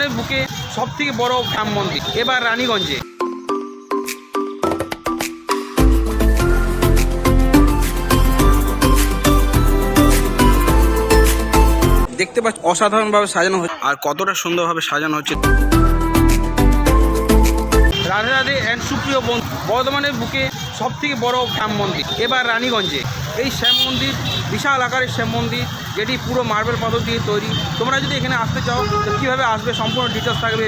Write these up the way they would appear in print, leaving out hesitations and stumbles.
বর্ধমানের বুকে সবথেকে বড় রাম মন্দির এবার রানীগঞ্জে। দেখতে পাচ্ছ অসাধারণভাবে সাজানো হচ্ছে, আর কতটা সুন্দরভাবে সাজানো হচ্ছে। রাধে রাধে অ্যান্ড সুপ্রিয় বন্ধু, বর্ধমানের বুকে সবথেকে বড় রাম মন্দির এবার রানীগঞ্জে। এই শ্যাম মন্দির বিশাল আকারের শ্যাম মন্দির, যেটি পুরো মার্বেল পাথর দিয়ে তৈরি। তোমরা যদি এখানে আসতে চাও তো কীভাবে আসবে সম্পূর্ণ ডিটেলস থাকবে।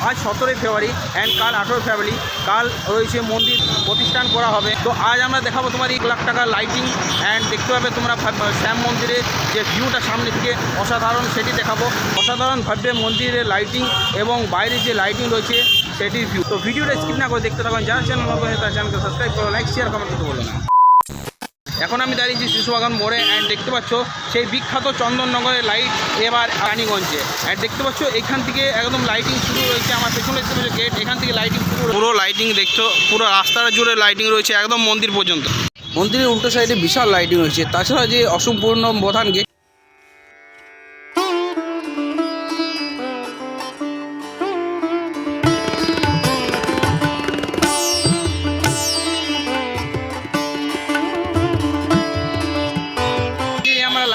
আজ 17 ফেব্রুয়ারি অ্যান্ড কাল 18 ফেব্রুয়ারি, কাল রয়েছে মন্দির প্রতিষ্ঠান করা হবে। তো আজ আমরা দেখাবো তোমার 1 লাখ টাকার লাইটিং অ্যান্ড দেখতে পাবে তোমরা শ্যাম মন্দিরের যে ভিউটা সামনে থেকে অসাধারণ, সেটি দেখাবো। অসাধারণভাবে মন্দিরের লাইটিং এবং বাইরে যে লাইটিং রয়েছে সেটির ভিউ। তো ভিডিওটা স্কিপ না করে দেখতে থাকুন। যার চ্যানেল নতুন তার চ্যানেলকে সাবস্ক্রাইব করো, লাইক শেয়ার কমেন্ট করতে বলো না। এখন আমি দাঁড়িয়েছি শিশুবাগান মোড়ে অ্যান্ড দেখতে পাচ্ছ সেই বিখ্যাত চন্দননগরের লাইট এবার রানীগঞ্জে। অ্যান্ড দেখতে পাচ্ছ এখান থেকে একদম লাইটিং শুরু রয়েছে। আমার পেছনে দেখতে পাচ্ছ গেট, এখান থেকে লাইটিং পুরো লাইটিং দেখছো, পুরো রাস্তাটা জুড়ে লাইটিং রয়েছে একদম মন্দির পর্যন্ত। মন্দিরের উল্টো সাইডে বিশাল লাইটিং রয়েছে। তাছাড়া যে অসম্পূর্ণ প্রধান গেট,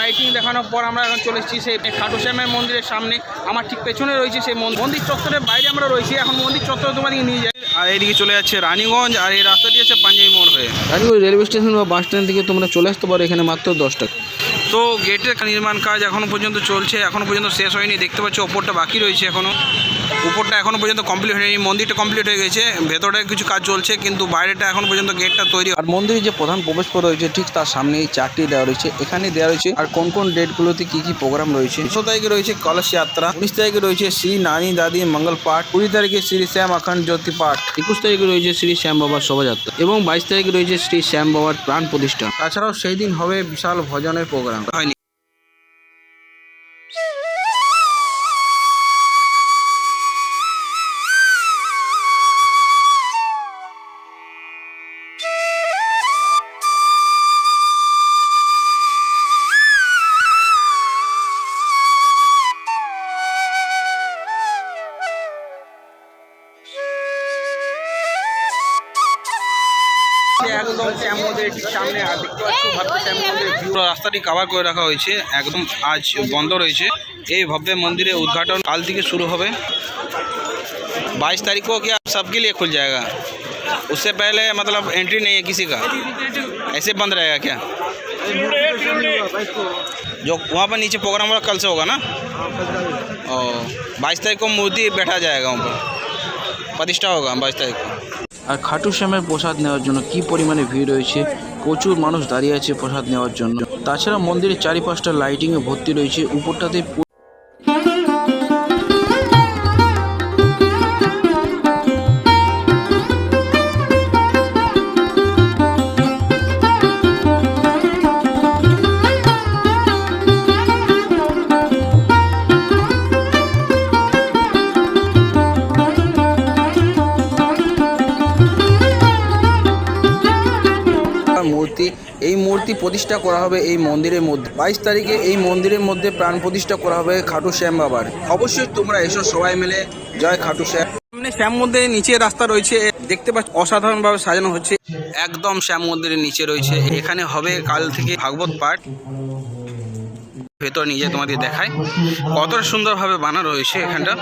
লাইটিং দেখানোর পর আমরা এখন চলে এসেছি সেই খাটু শ্যামের মন্দিরের সামনে। আমার ঠিক পেছনে রয়েছে সেই মন্দির চত্বরের বাইরে আমরা রয়েছি। এখন মন্দির চত্বরে তোমাদেরকে নিয়ে যাই। আর এইদিকে চলে যাচ্ছে রানীগঞ্জ, আর এই রাস্তাটি আছে পাঞ্জাবি মোড় হয়ে। রানীগঞ্জ রেলওয়ে স্টেশন বা বাস স্ট্যান্ড থেকে তোমরা চলে আসতে পারো এখানে মাত্র 10 টাকা। তো গেটের নির্মাণ কাজ এখনও পর্যন্ত চলছে, এখনও পর্যন্ত শেষ হয়নি। দেখতে পাচ্ছ ওপরটা বাকি রয়েছে, উপরটা এখনও পর্যন্ত কমপ্লিট হয়নি। মন্দিরটা কমপ্লিট হয়ে গেছে, ভেতরে কিছু কাজ চলছে, কিন্তু বাইরেটা এখনও পর্যন্ত গেটটা তৈরি। আর মন্দিরের যে প্রধান প্রবেশপথ রয়েছে ঠিক তার সামনে এই চারটি দেওয়া রয়েছে, এখানে দেওয়া রয়েছে আর কোন কোন ডেটগুলোতে কী কী প্রোগ্রাম রয়েছে। 16 তারিখে রয়েছে কলস যাত্রা, 19 তারিখে রয়েছে শ্রী নানী দাদি মঙ্গল পাঠ, 20 তারিখে শ্রী শ্যাম অখণ্ড জ্যোতি পাঠ, 21 তারিখে রয়েছে শ্রী শ্যাম বাবার শোভাযাত্রা এবং 22 তারিখে রয়েছে শ্রী শ্যাম বাবার প্রাণ প্রতিষ্ঠা। তাছাড়াও সেই দিন হবে বিশাল ভজনের প্রোগ্রাম। হয়নি একদম শ্যাম মন্দিরের ঠিক সামনে। আর দেখতে পাচ্ছ ভব্য শ্যাম মন্দিরের ভিউ। রাস্তাটি কভার করে রাখা হয়েছে, একদম আজ বন্ধ রয়েছে। এই ভব্য মন্দিরের উদ্ঘাটন কাল থেকে শুরু হবে। 22 तारीख को क्या सबके लिए खुल जाएगा? उससे पहले मतलब एंट्री नहीं है किसी का, ऐसे बंद रहेगा क्या? जो वहाँ पर नीचे प्रोग्राम वाला कल से होगा ना? और 22 तारीख को मूर्ति बैठा जाएगा, वहाँ पर प्रतिष्ठा होगा 22 तारीख को। আর খাটু শ্যামের প্রসাদ নেওয়ার জন্য কি পরিমাণে ভিড় রয়েছে, প্রচুর মানুষ দাঁড়িয়ে আছে প্রসাদ নেওয়ার জন্য। তাছাড়া মন্দিরের চারিপাশটা লাইটিংয়ে ভর্তি রয়েছে, উপরটাতে মূর্তি, এই মূর্তি প্রতিষ্ঠা করা হবে এই মন্দিরের মধ্যে। 22 তারিখে এই মন্দিরের মধ্যে প্রাণ প্রতিষ্ঠা করা হবে খাটু শ্যাম বাবার। অবশ্যই তোমরা এসো সবাই মিলে, জয় খাটু শ্যাম। সামনে শ্যাম মন্দিরের নিচে রাস্তা রয়েছে, দেখতে পাচ্ছ অসাধারণভাবে সাজানো হচ্ছে। একদম শ্যাম মন্দিরের নিচে রয়েছে, এখানে হবে কাল থেকে ভাগবত পাঠ। ভেতর নিয়ে তোমাদের দেখায় কতটা সুন্দরভাবে বানানো রয়েছে এখানটা।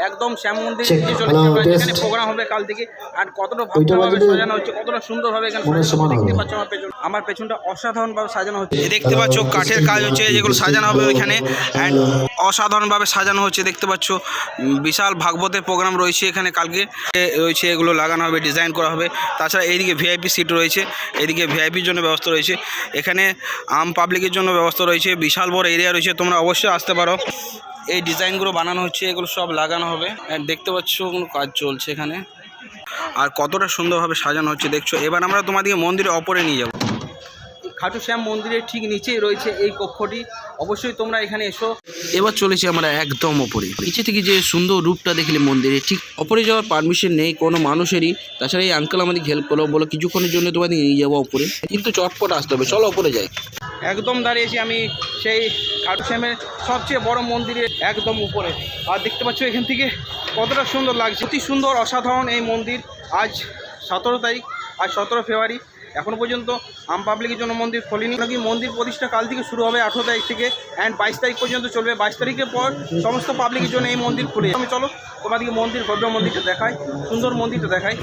একদম শ্যাম মন্দির নিচে চলে এখানে প্রোগ্রাম হবে কাল থেকে। আর কতটা ভাবে সাজানো হচ্ছে, কতটা সুন্দরভাবে এখানে দেখতে পাচ্ছ। আমার পেছনটা অসাধারণভাবে সাজানো হচ্ছে। দেখতে পাচ্ছ কাঠের কাজ হচ্ছে, যেগুলো সাজানো হবে ওইখানে অ্যান্ড অসাধারণভাবে সাজানো হচ্ছে। দেখতে পাচ্ছ বিশাল ভাগবতের প্রোগ্রাম রয়েছে এখানে কালকে রয়েছে, এগুলো লাগানো হবে, ডিজাইন করা হবে। তাছাড়া এইদিকে ভিআইপি সিট রয়েছে, এদিকে ভিআইপির জন্য ব্যবস্থা রয়েছে, এখানে আম পাবলিকের জন্য ব্যবস্থা রয়েছে। বিশাল বড় এরিয়া রয়েছে, তোমরা অবশ্যই আসতে পারো। এই ডিজাইনগুলো বানানো হচ্ছে, এগুলো সব লাগানো হবে। দেখতে পাচ্ছ কোনো কাজ চলছে এখানে, আর কতটা সুন্দরভাবে সাজানো হচ্ছে দেখছো। এবার আমরা তোমাদেরকে মন্দিরের ওপরে নিয়ে যাব। খাটু শ্যাম মন্দিরের ঠিক নিচেই রয়েছে এই কক্ষটি, অবশ্যই তোমরা এখানে এসো। এবার চলেছি আমরা একদম ওপরে। নিচে থেকে যে সুন্দর রূপটা দেখলে মন্দিরে, ঠিক ওপরে যাওয়ার পারমিশন নেই কোনো মানুষেরই। তাছাড়া এই আঙ্কেল আমাদের হেল্প করো, বলো কিছুক্ষণের জন্য তোমাদের নিয়ে যাবো ওপরে, কিন্তু চটপট আসতে হবে। চলো ওপরে যাই। একদম দাঁড়িয়েছি আমি সেই খাটু শ্যামের সবচেয়ে বড় মন্দিরের একদম উপরে। আর দেখতে পাচ্ছ এখান থেকে কতটা সুন্দর লাগছে, অতি সুন্দর অসাধারণ এই মন্দির। আজ 17 তারিখ, আজ 17 ফেব্রুয়ারি, এখনও পর্যন্ত আম পাবলিকের জন্য মন্দির খোলেনি। নাকি মন্দির প্রতিষ্ঠা কাল থেকে শুরু হবে 18 তারিখ থেকে, অ্যান্ড 22 তারিখ পর্যন্ত চলবে। 22 তারিখের পর সমস্ত পাবলিকের জন্য এই মন্দির খুলে। আমি চলো তোমাদেরকে মন্দির, ভব্য মন্দিরটা দেখাই, সুন্দর মন্দিরটা দেখাই।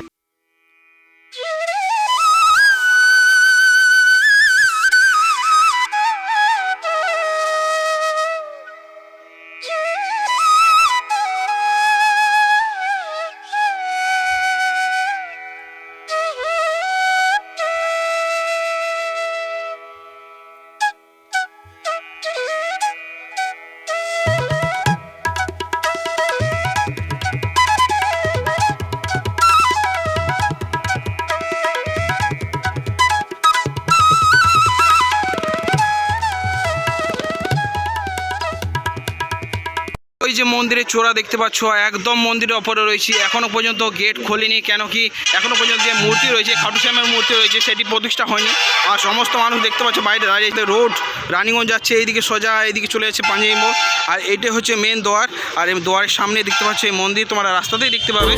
ওই যে মন্দিরের চূড়া দেখতে পাচ্ছ, একদম মন্দিরের ওপরে রয়েছে। এখনো পর্যন্ত গেট খোলেনি, কেন কি এখনো পর্যন্ত যে মূর্তি রয়েছে, খাটু শ্যামের মূর্তি রয়েছে, সেটি প্রতিষ্ঠা হয়নি। আর সমস্ত মানুষ দেখতে পাচ্ছ বাইরে দাঁড়িয়ে। রোড রানীগঞ্জ যাচ্ছে, এইদিকে সোজা এইদিকে চলে যাচ্ছে পাঞ্জাবি মোড়। আর এইটা হচ্ছে মেন দ্বার। আর এই দ্বারের সামনে দেখতে পাচ্ছ এই মন্দির, তোমরা রাস্তাতেই দেখতে পাবে।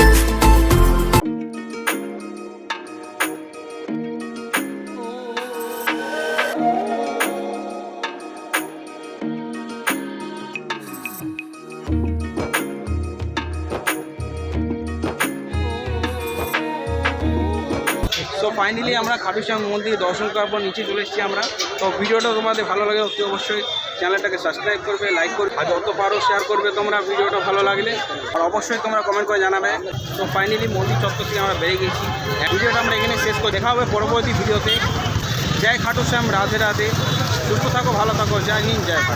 তো ফাইনালি আমরা খাটু শ্যাম মন্দির দর্শন করার পর নিচে চলে এসেছি আমরা। তো ভিডিওটা তোমাদের ভালো লাগে অতি অবশ্যই চ্যানেলটাকে সাবস্ক্রাইব করবে, লাইক করবে, আর যত পারো শেয়ার করবে তোমরা ভিডিওটা ভালো লাগলে। আর অবশ্যই তোমরা কমেন্ট করে জানাবে। তো ফাইনালি মন্দির চত্বর থেকে আমরা বেরিয়ে গেছি। ভিডিওটা আমরা এখানে শেষ করে, দেখা হবে পরবর্তী ভিডিওতে। জয় খাটু শ্যাম, রাধে রাধে, সুস্থ থাকো, ভালো থাকো, জয় হিন্দ, জয় ভারত।